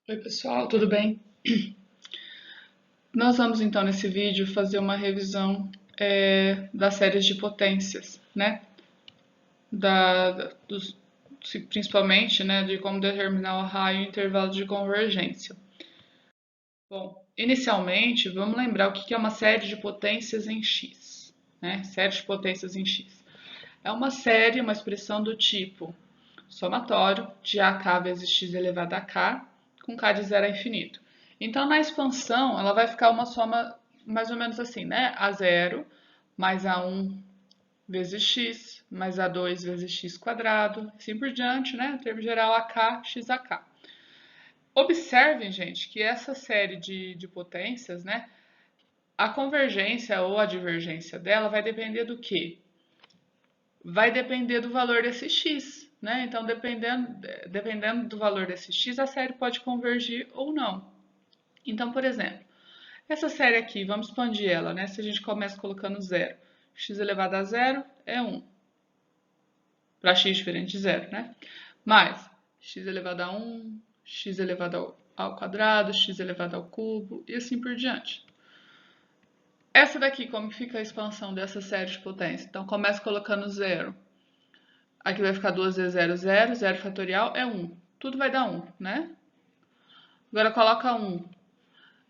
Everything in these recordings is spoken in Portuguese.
Oi, pessoal, tudo bem? Nós vamos então nesse vídeo fazer uma revisão das séries de potências, né? Principalmente, né, de como determinar o raio e intervalo de convergência. Bom, inicialmente, vamos lembrar o que é uma série de potências em x, né? Série de potências em x. É uma série, uma expressão do tipo somatório de AK vezes x elevado a k, com k de zero a infinito. Então, na expansão, ela vai ficar uma soma mais ou menos assim, né? A0 mais A1 vezes x, mais A2 vezes x quadrado, assim por diante, né? Em termo geral, AK, x a k. Observem, gente, que essa série de potências, né? A convergência ou a divergência dela vai depender do quê? Vai depender do valor desse x, né? Então, dependendo do valor desse x, a série pode convergir ou não. Então, por exemplo, essa série aqui, vamos expandir ela, né? Se a gente começa colocando zero, x elevado a zero é 1, para x diferente de zero, né? Mais x elevado a 1, x elevado ao quadrado, x elevado ao cubo e assim por diante. Essa daqui, como fica a expansão dessa série de potência? Então, começa colocando zero. Aqui vai ficar 2 vezes 0, 0. 0 fatorial é 1. Tudo vai dar 1, né? Agora coloca 1.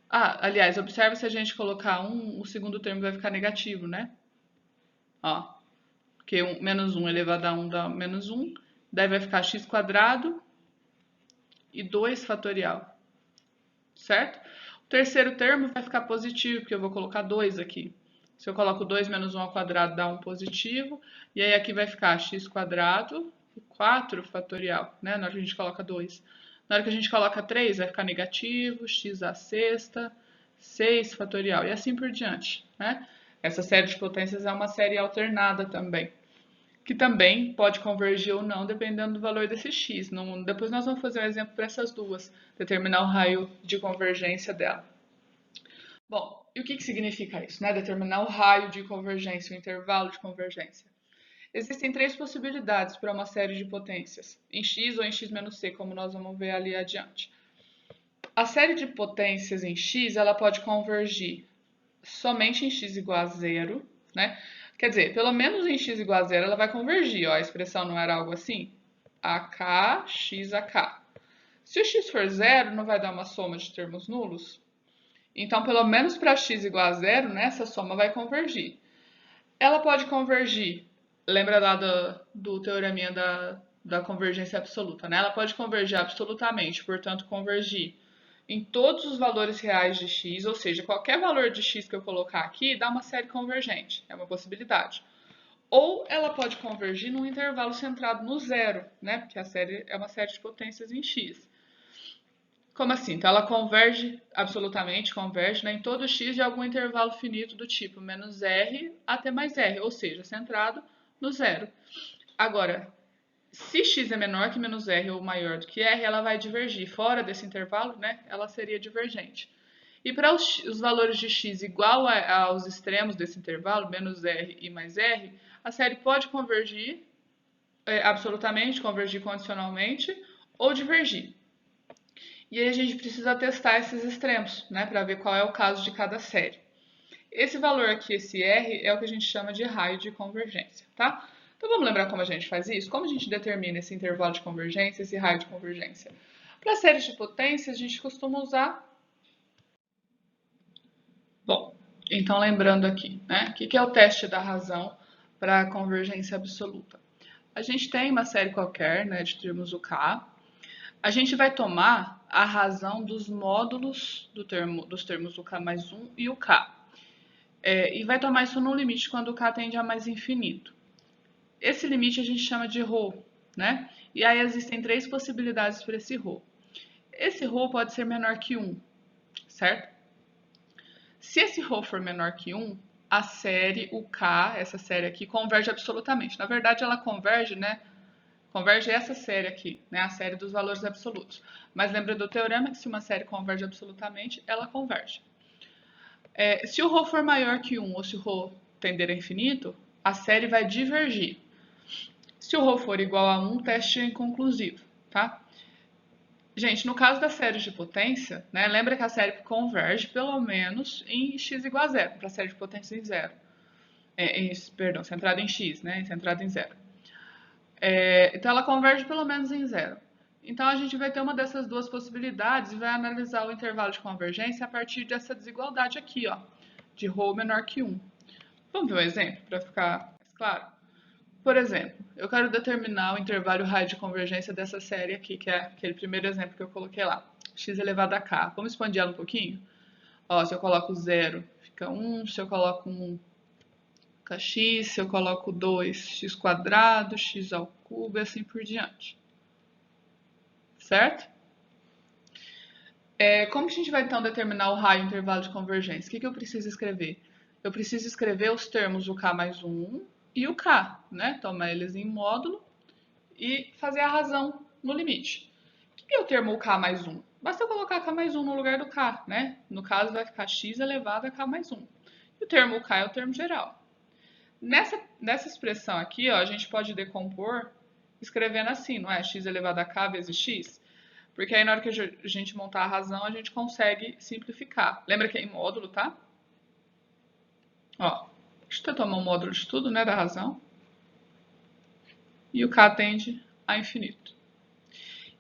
Aliás, observa se a gente colocar 1, o segundo termo vai ficar negativo, né? Ó, porque menos 1 elevado a 1 dá menos 1. Daí vai ficar x quadrado e 2 fatorial, certo? O terceiro termo vai ficar positivo, porque eu vou colocar 2 aqui. Se eu coloco 2 menos 1 ao quadrado, dá 1 positivo. E aí aqui vai ficar x quadrado e 4 fatorial, né? Na hora que a gente coloca 2. Na hora que a gente coloca 3, vai ficar negativo, x à sexta, 6 fatorial. E assim por diante, né? Essa série de potências é uma série alternada também, que também pode convergir ou não, dependendo do valor desse x. Depois nós vamos fazer um exemplo para essas duas, determinar o raio de convergência dela. Bom, e o que significa isso, né? Determinar o raio de convergência, o intervalo de convergência. Existem três possibilidades para uma série de potências, em x ou em x menos c, como nós vamos ver ali adiante. A série de potências em x, ela pode convergir somente em x igual a zero, né? Quer dizer, pelo menos em x igual a zero ela vai convergir, ó, a expressão não era algo assim? AK, x, AK. Se o x for zero, não vai dar uma soma de termos nulos? Então, pelo menos para x igual a zero, né, essa soma vai convergir. Ela pode convergir, lembra lá do teoreminha da convergência absoluta, né? Ela pode convergir absolutamente, portanto, convergir em todos os valores reais de x, ou seja, qualquer valor de x que eu colocar aqui dá uma série convergente, é uma possibilidade. Ou ela pode convergir num intervalo centrado no zero, né? Porque a série é uma série de potências em x. Como assim? Então ela converge, absolutamente converge, né, em todo x de algum intervalo finito do tipo menos r até mais r, ou seja, centrado no zero. Agora, se x é menor que menos r ou maior do que r, ela vai divergir. Fora desse intervalo, né, ela seria divergente. E para os valores de x igual aos extremos desse intervalo, menos r e mais r, a série pode convergir absolutamente, convergir condicionalmente ou divergir. E aí a gente precisa testar esses extremos, né, para ver qual é o caso de cada série. Esse valor aqui, esse R, é o que a gente chama de raio de convergência, tá? Então vamos lembrar como a gente faz isso? Como a gente determina esse intervalo de convergência, esse raio de convergência? Para séries de potências, a gente costuma usar... Bom, então lembrando aqui, né, o que é o teste da razão para a convergência absoluta? A gente tem uma série qualquer, né, de termos o K. A gente vai tomar a razão dos módulos dos termos o k mais 1 e o k. E vai tomar isso no limite quando o k tende a mais infinito. Esse limite a gente chama de ρ, né? E aí existem três possibilidades para esse ρ. Esse ρ pode ser menor que 1, certo? Se esse ρ for menor que 1, a série, o k, essa série aqui, converge absolutamente. Na verdade, ela converge, né? Converge essa série aqui, né? A série dos valores absolutos. Mas lembra do teorema que se uma série converge absolutamente, ela converge. Se o ρ for maior que 1 ou se o ρ tender a infinito, a série vai divergir. Se o ρ for igual a 1, o teste é inconclusivo, tá? Gente, no caso da série de potência, né, lembra que a série converge pelo menos em x igual a zero, para a série de potência em zero. Perdão, centrada em x, né, centrada em zero. Então ela converge pelo menos em zero. Então a gente vai ter uma dessas duas possibilidades e vai analisar o intervalo de convergência a partir dessa desigualdade aqui, ó, de ρ menor que 1. Vamos ver um exemplo para ficar mais claro? Por exemplo, eu quero determinar o intervalo raio de convergência dessa série aqui, que é aquele primeiro exemplo que eu coloquei lá, x elevado a k. Vamos expandir ela um pouquinho? Ó, se eu coloco 0, fica 1, se eu coloco 1, fica x, se eu coloco 2, x quadrado, x ao cubo e assim por diante. Certo? Como que a gente vai então determinar o raio intervalo de convergência? O que eu preciso escrever? Eu preciso escrever os termos o k mais 1 e o k, né? Tomar eles em módulo e fazer a razão no limite. O que é o termo o k mais 1? Basta eu colocar k mais 1 no lugar do k, né? No caso vai ficar x elevado a k mais 1. E o termo k é o termo geral. Nessa expressão aqui, ó, a gente pode decompor escrevendo assim, não é? X elevado a k vezes x. Porque aí na hora que a gente montar a razão, a gente consegue simplificar. Lembra que é em módulo, tá? Ó, deixa eu tomar um módulo de tudo, né, da razão. E o k tende a infinito.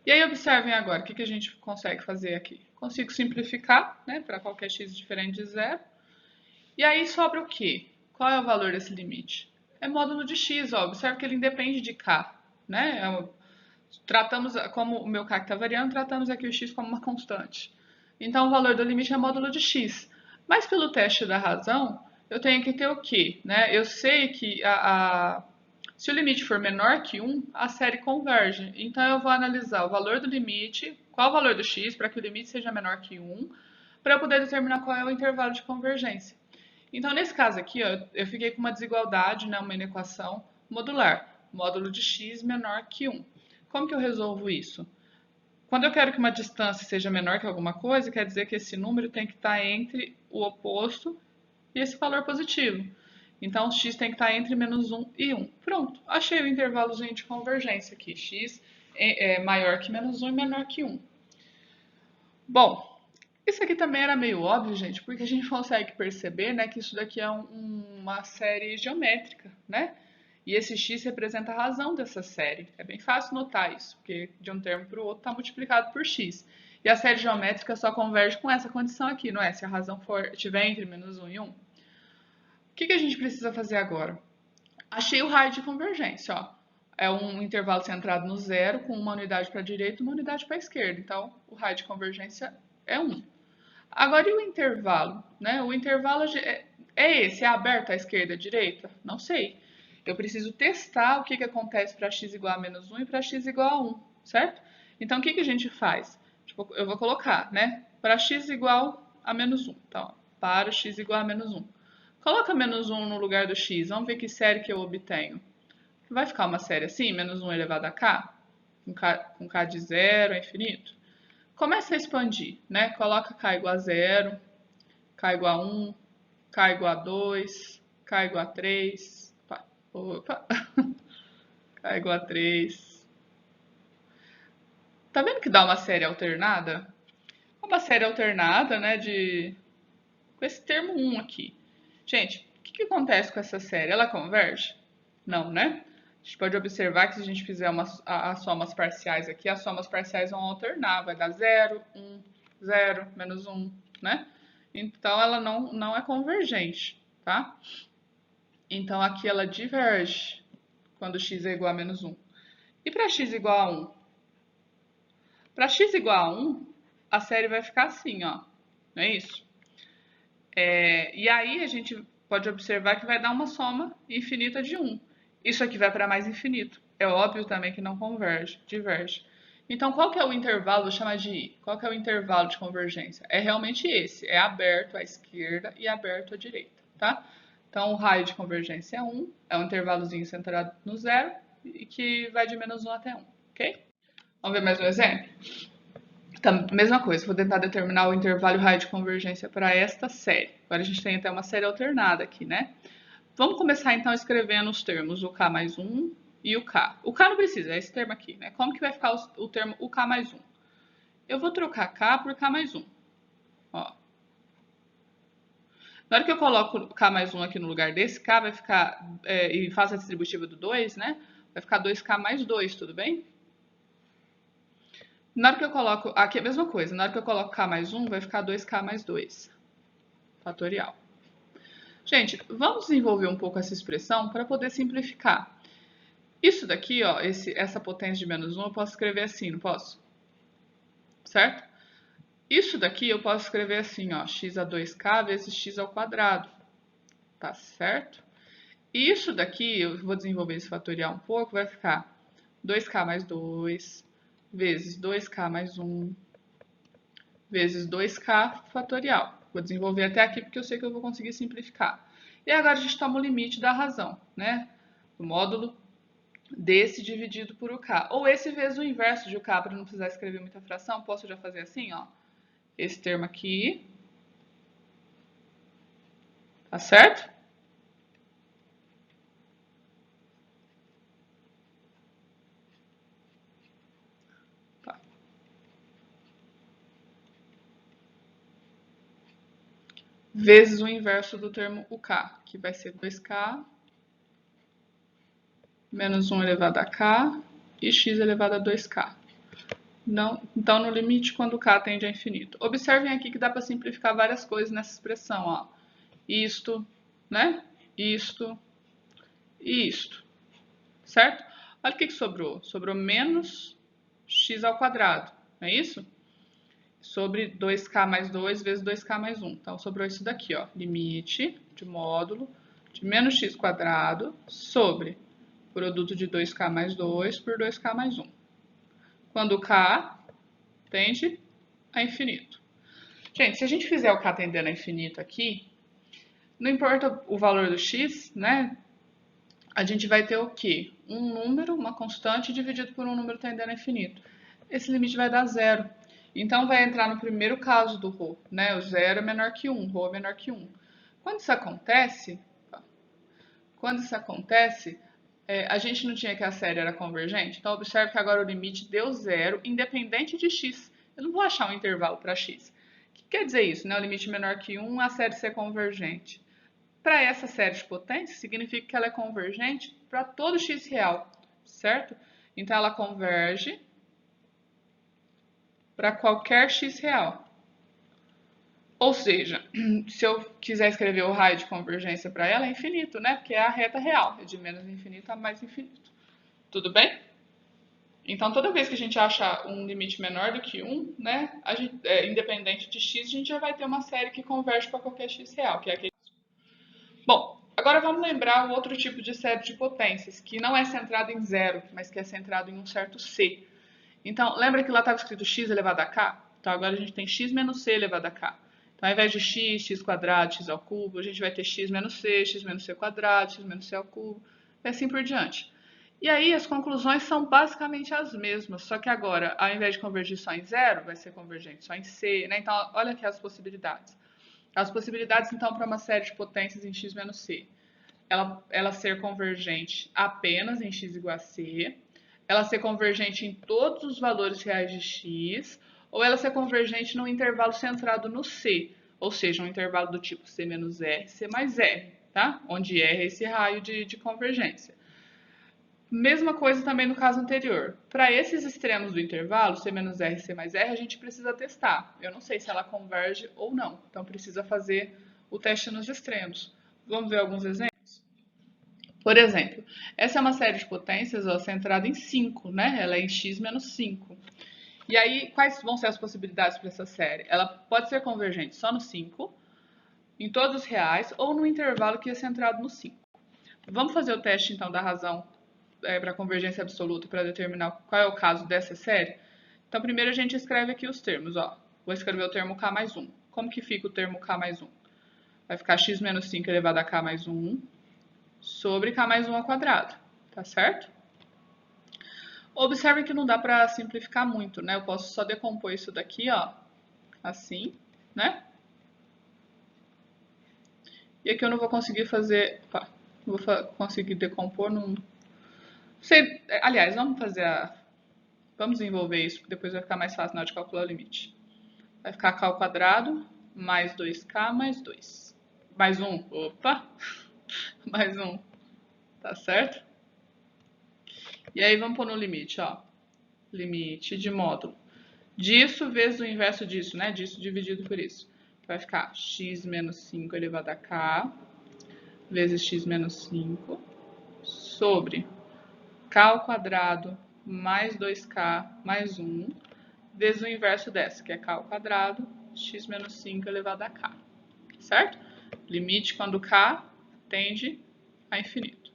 E aí observem agora, o que a gente consegue fazer aqui? Consigo simplificar, né, para qualquer x diferente de zero. E aí sobra o quê? Qual é o valor desse limite? É módulo de x, ó. Observe que ele independe de k, né? Tratamos, como o meu k está variando, tratamos aqui o x como uma constante. Então, o valor do limite é módulo de x. Mas pelo teste da razão, eu tenho que ter o quê? Né? Eu sei que se o limite for menor que 1, a série converge. Então, eu vou analisar o valor do limite, qual o valor do x, para que o limite seja menor que 1, para eu poder determinar qual é o intervalo de convergência. Então, nesse caso aqui, ó, eu fiquei com uma desigualdade, né, uma inequação modular, módulo de x menor que 1. Como que eu resolvo isso? Quando eu quero que uma distância seja menor que alguma coisa, quer dizer que esse número tem que estar entre o oposto e esse valor positivo. Então, x tem que estar entre menos 1 e 1. Pronto, achei o intervalozinho de convergência aqui. X é maior que menos 1 e menor que 1. Bom, isso aqui também era meio óbvio, gente, porque a gente consegue perceber, né, que isso daqui é uma série geométrica, né? E esse x representa a razão dessa série. É bem fácil notar isso, porque de um termo para o outro está multiplicado por x. E a série geométrica só converge com essa condição aqui, não é? Se a razão estiver entre menos 1 e 1. O que a gente precisa fazer agora? Achei o raio de convergência, ó. É um intervalo centrado no zero, com uma unidade para a direita e uma unidade para a esquerda. Então, o raio de convergência é 1. Agora, e o intervalo? Né? O intervalo é esse, é aberto à esquerda e à direita? Não sei. Eu preciso testar o que acontece para x igual a menos 1 e para x igual a 1, certo? Então, o que a gente faz? Tipo, eu vou colocar, né? Para x igual a menos 1. Então, para x igual a menos 1. Coloca menos 1 no lugar do x. Vamos ver que série que eu obtenho. Vai ficar uma série assim, menos 1 elevado a k? Com k de zero a infinito? Começa a expandir, né? Coloca k igual a 0, k igual a 1, k igual a 2, k igual a 3, opa, k igual a 3. Tá vendo que dá uma série alternada? Uma série alternada, né, com esse termo 1 aqui. Gente, o que acontece com essa série? Ela converge? Não, né? A gente pode observar que se a gente fizer as somas parciais aqui, as somas parciais vão alternar, vai dar 0, 1, 0, menos 1, né? Então, ela não é convergente, tá? Então, aqui ela diverge quando x é igual a menos 1. E para x igual a 1? Para x igual a 1, a série vai ficar assim, ó. Não é isso? E aí, a gente pode observar que vai dar uma soma infinita de 1. Isso aqui vai para mais infinito. É óbvio também que não converge, diverge. Então, qual que é o intervalo? Vou chamar de I. Qual que é o intervalo de convergência? É realmente esse. É aberto à esquerda e aberto à direita, tá? Então, o raio de convergência é 1. É um intervalozinho centrado no zero e que vai de menos 1 até 1, ok? Vamos ver mais um exemplo? Então, mesma coisa, vou tentar determinar o intervalo raio de convergência para esta série. Agora a gente tem até uma série alternada aqui, né? Vamos começar então escrevendo os termos o k mais 1 e o k. O k não precisa, é esse termo aqui, né? Como que vai ficar o termo o k mais 1? Eu vou trocar K por K mais 1. Ó. Na hora que eu coloco K mais 1 aqui no lugar desse, K vai ficar, e faço a distributiva do 2, né? Vai ficar 2K mais 2, tudo bem? Na hora que eu coloco, aqui é a mesma coisa, na hora que eu coloco K mais 1, vai ficar 2K mais 2, fatorial. Gente, vamos desenvolver um pouco essa expressão para poder simplificar. Isso daqui, ó, essa potência de menos 1, eu posso escrever assim, não posso? Certo? Isso daqui eu posso escrever assim, ó, x a 2k vezes x ao quadrado, tá certo? E isso daqui, eu vou desenvolver esse fatorial um pouco, vai ficar 2k mais 2 vezes 2k mais 1 vezes 2k fatorial. Vou desenvolver até aqui porque eu sei que eu vou conseguir simplificar. E agora a gente toma o limite da razão, né? O módulo desse dividido por o k. Ou esse vezes o inverso de o k, para não precisar escrever muita fração, posso já fazer assim, ó. Esse termo aqui, tá certo? Tá. Vezes o inverso do termo o k, que vai ser 2k menos 1 elevado a k e x elevado a 2k. Não, então, no limite, quando k tende a infinito. Observem aqui que dá para simplificar várias coisas nessa expressão, ó. Isto, né? Isto e isto, certo? Olha o que sobrou. Sobrou menos x ao quadrado, não é isso? Sobre 2k mais 2 vezes 2k mais 1. Então, sobrou isso daqui, ó. Limite de módulo de menos x quadrado sobre produto de 2k mais 2 por 2k mais 1. Quando k tende a infinito. Gente, se a gente fizer o k tendendo a infinito aqui, não importa o valor do x, né? A gente vai ter o quê? Um número, uma constante, dividido por um número tendendo a infinito. Esse limite vai dar zero. Então, vai entrar no primeiro caso do ρ, né? O zero é menor que 1, ρ é menor que 1. Quando isso acontece, a gente não tinha que a série era convergente? Então, observe que agora o limite deu zero, independente de x. Eu não vou achar um intervalo para x. O que quer dizer isso? Né? O limite menor que 1, a série ser convergente. Para essa série de potências, significa que ela é convergente para todo x real, certo? Então, ela converge para qualquer x real. Ou seja, se eu quiser escrever o raio de convergência para ela, é infinito, né? Porque é a reta real, é de menos infinito a mais infinito. Tudo bem? Então, toda vez que a gente achar um limite menor do que 1, né, independente de x, a gente já vai ter uma série que converge para qualquer x real, que é aquele. Bom, agora vamos lembrar o outro tipo de série de potências, que não é centrado em zero, mas que é centrado em um certo c. Então, lembra que lá estava escrito x elevado a k? Então, agora a gente tem x menos c elevado a k. Então, ao invés de x quadrado, x ao cubo, a gente vai ter x menos c quadrado, x menos c ao cubo, e assim por diante. E aí, as conclusões são basicamente as mesmas, só que agora, ao invés de convergir só em zero, vai ser convergente só em c, né? Então, olha aqui as possibilidades. As possibilidades, então, para uma série de potências em x menos c. Ela ser convergente apenas em x igual a c, ela ser convergente em todos os valores reais de x, ou ela ser convergente num intervalo centrado no c, ou seja, um intervalo do tipo c menos r, c mais r, tá? Onde r é esse raio de convergência. Mesma coisa também no caso anterior. Para esses extremos do intervalo, C menos R, C mais R, a gente precisa testar. Eu não sei se ela converge ou não, então precisa fazer o teste nos extremos. Vamos ver alguns exemplos? Por exemplo, essa é uma série de potências ó, centrada em 5, né? Ela é em x menos 5. E aí, quais vão ser as possibilidades para essa série? Ela pode ser convergente só no 5, em todos os reais, ou no intervalo que é centrado no 5. Vamos fazer o teste, então, da razão para convergência absoluta para determinar qual é o caso dessa série? Então, primeiro a gente escreve aqui os termos. Ó. Vou escrever o termo k mais 1. Como que fica o termo k mais 1? Vai ficar x menos 5 elevado a k mais 1 sobre k mais 1 ao quadrado. Tá certo? Observe que não dá para simplificar muito, né? Eu posso só decompor isso daqui, ó, assim, né? E aqui eu não vou conseguir fazer... Opa, não vou conseguir decompor, não sei... Aliás, vamos fazer Vamos desenvolver isso, porque depois vai ficar mais fácil na hora de calcular o limite. Vai ficar k ao quadrado mais 2k mais 2. Mais 1, opa, mais 1, tá certo? E aí vamos pôr no limite, ó. Limite de módulo. Disso vezes o inverso disso, né? Disso dividido por isso. Vai ficar x menos 5 elevado a k vezes x menos 5 sobre k ao quadrado mais 2k mais 1 vezes o inverso dessa, que é k ao quadrado, x menos 5 elevado a k. Certo? Limite quando k tende a infinito.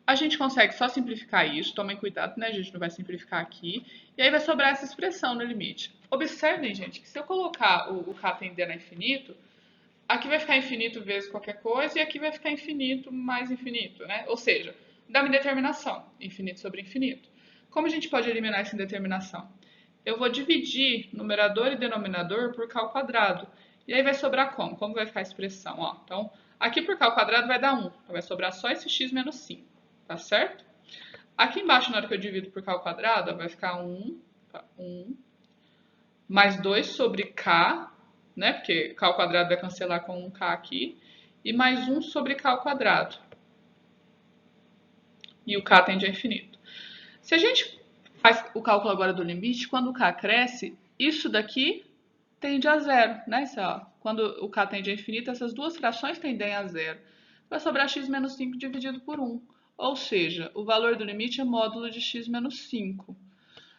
A gente consegue só simplificar isso, tomem cuidado, né? A gente não vai simplificar aqui. E aí vai sobrar essa expressão no limite. Observem, gente, que se eu colocar o k tendendo a infinito, aqui vai ficar infinito vezes qualquer coisa e aqui vai ficar infinito mais infinito, né? Ou seja, dá uma indeterminação, infinito sobre infinito. Como a gente pode eliminar essa indeterminação? Eu vou dividir numerador e denominador por k ao quadrado. E aí vai sobrar como? Como vai ficar a expressão? Ó, então, aqui por k ao quadrado vai dar 1. Então, vai sobrar só esse x menos 5. Tá certo? Aqui embaixo, na hora que eu divido por k ao quadrado, vai ficar 1 mais 2 sobre k, né? Porque k ao quadrado vai cancelar com 1k aqui. E mais 1 sobre k ao quadrado. E o k tende a infinito. Se a gente faz o cálculo agora do limite, quando o k cresce, isso daqui tende a zero, né? Quando o k tende a infinito, essas duas frações tendem a zero. Vai sobrar x menos 5 dividido por 1. Ou seja, o valor do limite é módulo de x menos 5.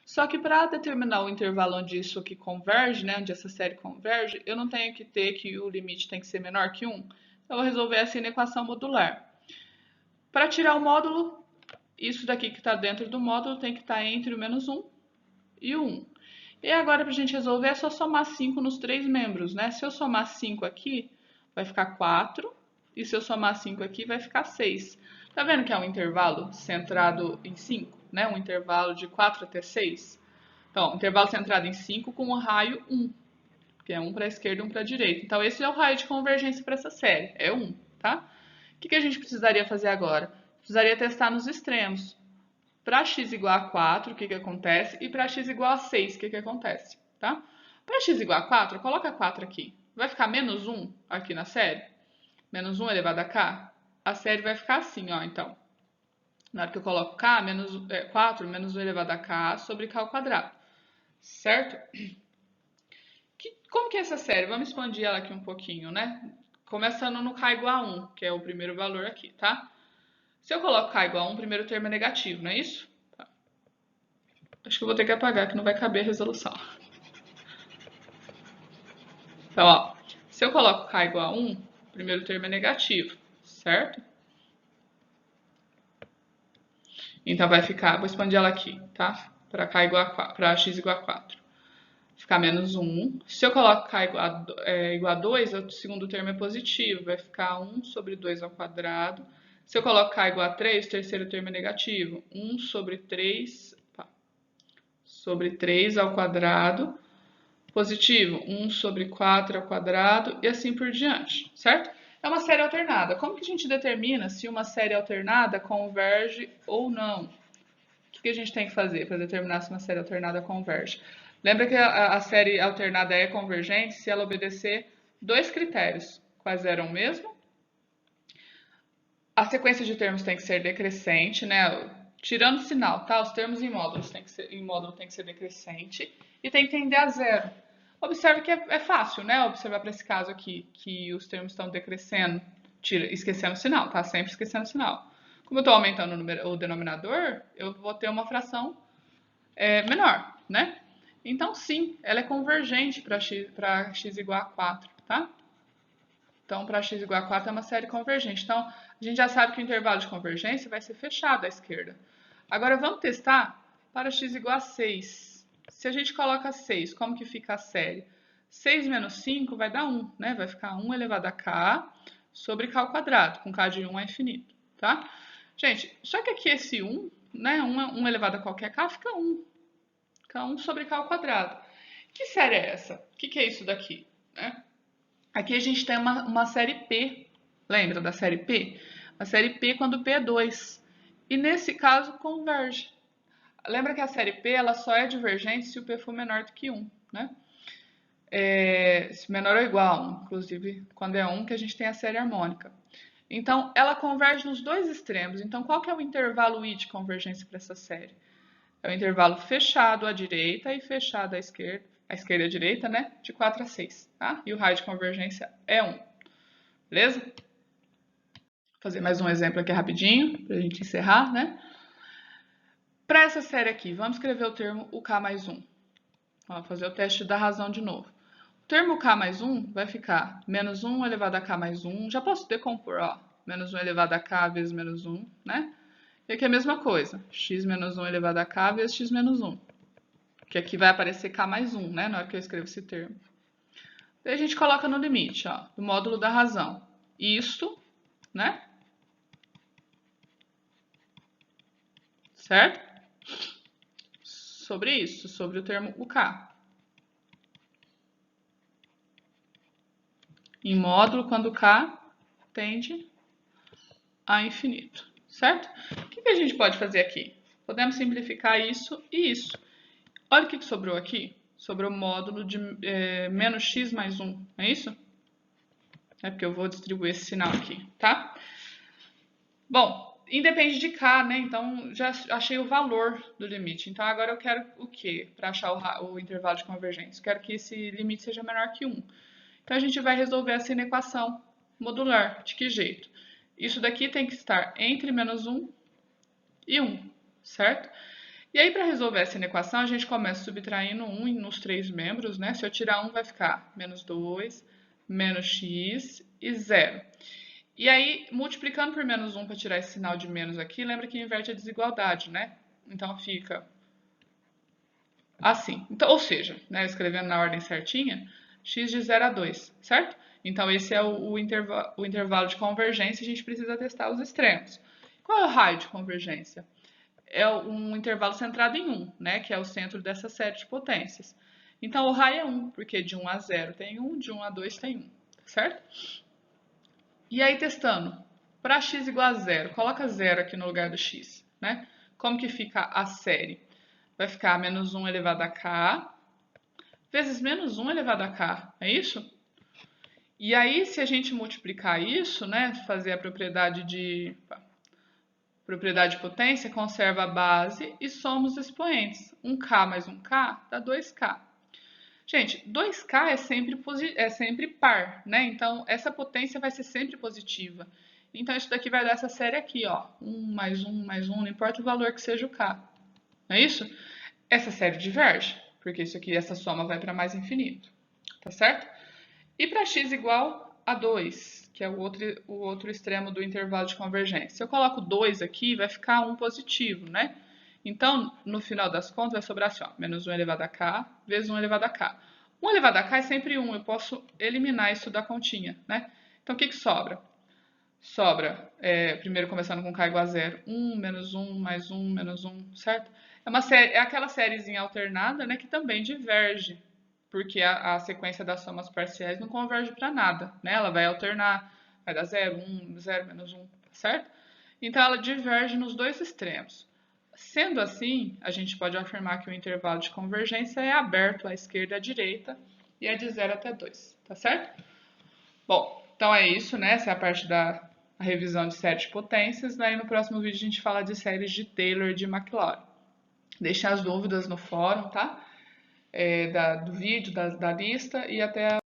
Só que para determinar o intervalo onde isso aqui converge, né, onde essa série converge, eu não tenho que ter que o limite tem que ser menor que 1. Então, eu vou resolver essa na equação modular. Para tirar o módulo, isso daqui que está dentro do módulo tem que estar entre o menos 1 e o 1. E agora, para a gente resolver, é só somar 5 nos três membros, né? Se eu somar 5 aqui, vai ficar 4. E se eu somar 5 aqui, vai ficar 6. Tá vendo que é um intervalo centrado em 5, né? Um intervalo de 4 até 6. Então, intervalo centrado em 5 com o raio 1, que é um para a esquerda e um para a direita. Então, esse é o raio de convergência para essa série, é 1, tá? O que a gente precisaria fazer agora? Precisaria testar nos extremos. Para x igual a 4, o que acontece? E para x igual a 6, o que acontece? Tá? Para x igual a 4, coloca 4 aqui. Vai ficar menos 1 aqui na série? Menos 1 elevado a k? A série vai ficar assim, ó, então. Na hora que eu coloco k, 4 menos 1 elevado a k sobre k ao quadrado. Certo? Como que é essa série? Vamos expandir ela aqui um pouquinho, né? Começando no k igual a 1, que é o primeiro valor aqui, tá? Se eu coloco k igual a 1, o primeiro termo é negativo, não é isso? Tá. Acho que eu vou ter que apagar, que não vai caber a resolução. Então, ó, se eu coloco k igual a 1, o primeiro termo é negativo, certo? Então vai ficar, vou expandir ela aqui, tá? Para k igual a 4, para x igual a 4. Ficar menos 1. Se eu coloco k igual a 2, o segundo termo é positivo, vai ficar 1 sobre 2 ao quadrado. Se eu coloco k igual a 3, o terceiro termo é negativo. 1 sobre 3, sobre 3 ao quadrado, positivo. 1 sobre 4 ao quadrado e assim por diante, certo? É uma série alternada. Como que a gente determina se uma série alternada converge ou não? O que a gente tem que fazer para determinar se uma série alternada converge? Lembra que a série alternada é convergente se ela obedecer dois critérios. Quais eram mesmo? A sequência de termos tem que ser decrescente, né? Tirando sinal, tá? Os termos em módulo tem que ser decrescente e tem que tender a zero. Observe que é fácil, né? Observar para esse caso aqui que os termos estão decrescendo, esquecendo o sinal, tá? Sempre esquecendo o sinal. Como eu estou aumentando o denominador, eu vou ter uma fração menor, né? Então, sim, ela é convergente para x igual a 4, tá? Então, para x igual a 4 é uma série convergente. Então, a gente já sabe que o intervalo de convergência vai ser fechado à esquerda. Agora, vamos testar para x igual a 6. Se a gente coloca 6, como que fica a série? 6 menos 5 vai dar 1, né? Vai ficar 1 elevado a k sobre k ao quadrado, com k de 1 a infinito, tá? Gente, só que aqui esse 1, né? 1 elevado a qualquer k fica 1. Fica 1 sobre k ao quadrado. Que série é essa? O que é isso daqui? Né? Aqui a gente tem uma série P. Lembra da série P? A série P quando P é 2. E nesse caso converge. Lembra que a série P ela só é divergente se o P for menor do que 1, né? Se menor ou igual a 1, inclusive quando é 1 que a gente tem a série harmônica. Então, ela converge nos dois extremos. Então, qual que é o intervalo I de convergência para essa série? É o intervalo fechado à direita e fechado à esquerda e à direita, né? De 4 a 6, tá? E o raio de convergência é 1, beleza? Vou fazer mais um exemplo aqui rapidinho, para a gente encerrar, né? Para essa série aqui, vamos escrever o termo UK mais 1. Vamos fazer o teste da razão de novo. O termo K mais 1 vai ficar menos 1 elevado a K mais 1. Já posso decompor, ó. Menos 1 elevado a K vezes menos 1, né? E aqui é a mesma coisa. X menos 1 elevado a K vezes X menos 1. Que aqui vai aparecer K mais 1, né? Na hora que eu escrevo esse termo. Daí a gente coloca no limite, ó. Do módulo da razão. Isto, né? Certo? Sobre isso, sobre o termo UK. Em módulo quando K tende a infinito, certo? O que a gente pode fazer aqui? Podemos simplificar isso e isso. Olha o que sobrou aqui. Sobrou módulo de menos x mais 1, é isso? É porque eu vou distribuir esse sinal aqui, tá? Bom, independe de K, né? Então, já achei o valor do limite. Então, agora eu quero o quê? Para achar o intervalo de convergência. Eu quero que esse limite seja menor que 1. Então, a gente vai resolver essa inequação modular. De que jeito? Isso daqui tem que estar entre menos 1 e 1, certo? E aí, para resolver essa inequação, a gente começa subtraindo 1 nos três membros, né? Se eu tirar 1, vai ficar menos 2, menos x e 0. E aí, multiplicando por menos 1 para tirar esse sinal de menos aqui, lembra que inverte a desigualdade, né? Então, fica assim. Então, ou seja, né, escrevendo na ordem certinha, x de 0 a 2, certo? Então, esse é o intervalo de convergência, a gente precisa testar os extremos. Qual é o raio de convergência? É um intervalo centrado em 1, né, que é o centro dessa série de potências. Então, o raio é 1, porque de 1 a 0 tem 1, de 1 a 2 tem 1, certo? E aí, testando, para x igual a 0, coloca 0 aqui no lugar do x, né? Como que fica a série? Vai ficar menos 1 elevado a k, vezes menos 1 elevado a k, é isso? E aí, se a gente multiplicar isso, né, fazer a propriedade de potência, conserva a base e soma os expoentes. 1k mais 1k dá 2k. Gente, 2k é sempre par, né? Então, essa potência vai ser sempre positiva. Então, isso daqui vai dar essa série aqui, ó. 1 mais 1 mais 1, não importa o valor que seja o k. Não é isso? Essa série diverge, porque isso aqui, essa soma vai para mais infinito. Tá certo? E para x igual a 2, que é o outro extremo do intervalo de convergência. Se eu coloco 2 aqui, vai ficar 1 positivo, né? Então, no final das contas, vai sobrar assim, ó, menos 1 elevado a k vezes 1 elevado a k. 1 elevado a k é sempre 1, eu posso eliminar isso da continha, né? Então, o que sobra? Sobra, primeiro começando com k igual a 0, 1, menos 1, mais 1, menos 1, certo? É aquela sériezinha alternada, né, que também diverge, porque a sequência das somas parciais não converge para nada, né? Ela vai alternar, vai dar 0, 1, 0, menos 1, certo? Então, ela diverge nos dois extremos. Sendo assim, a gente pode afirmar que o intervalo de convergência é aberto à esquerda e à direita e é de 0 até 2, tá certo? Bom, então é isso, né? Essa é a parte da revisão de séries de potências. Daí no próximo vídeo a gente fala de séries de Taylor e de Maclaurin. Deixem as dúvidas no fórum, tá? Do vídeo, da lista e até